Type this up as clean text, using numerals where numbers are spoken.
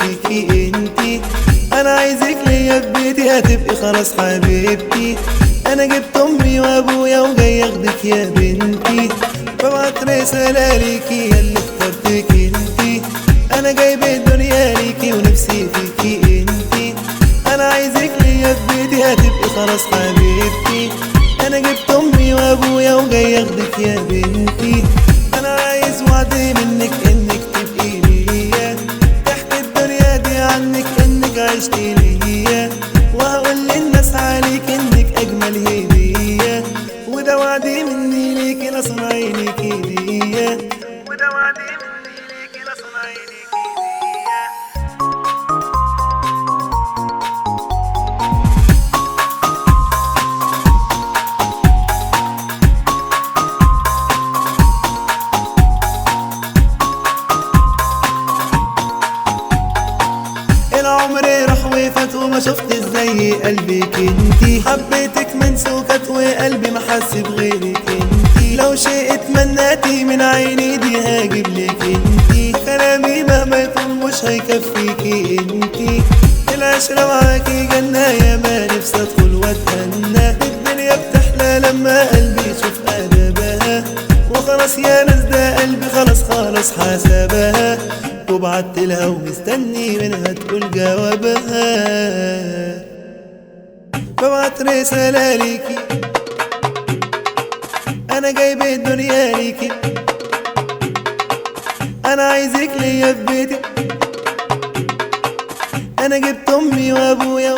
فيكي انتي. انا عايزك ليا في بيتي هتبقي خلاص حبيبتي. انا جبت امي وابويا وجاي اخدك يا بنتي. ببعت رسالة ليكي ياللي اخترتك انتي. انا جايب الدنيا ليكي ونفسي فيكي انتي. انا عايزك ليا في بيتي هتبقي خلاص حبيبتي. انا جبت امي وابويا وجاي اخدك يا بنتي. انا عايز وعد منك انك تبقي ليا. تحكي الدنيا دي عنك انك عشتي ليا. وهقول للناس عليك انك اجمل هدية. وده وعدي مني ليكي لصنع عينيكي ليا. وده وعدي مني ليكي لصنع عينيكي ليا. العمر راح وفات وما شفت زي قلبك انتي. حبيتك من سكت وقلبي ما حس بغيرك انتي. لو شيء اتمناتي من عيني دي هاجيب لك انتي. كلامي مهما يطول مش هيكفيكي انتي. العشرة معاكي جنة يا ما نفسي ادخل واتهنى. الدنيا بتحلى لما قلبي يشوف ادبها. وخلاص يا ناس ده قلبي خلاص خلاص حسبها. وبعتلها ومستني منها تقول جوابها. ببعت رسالة ليكي. انا جايب الدنيا ليكي. انا عايزك ليا في بيتي. انا جبت امي وابويا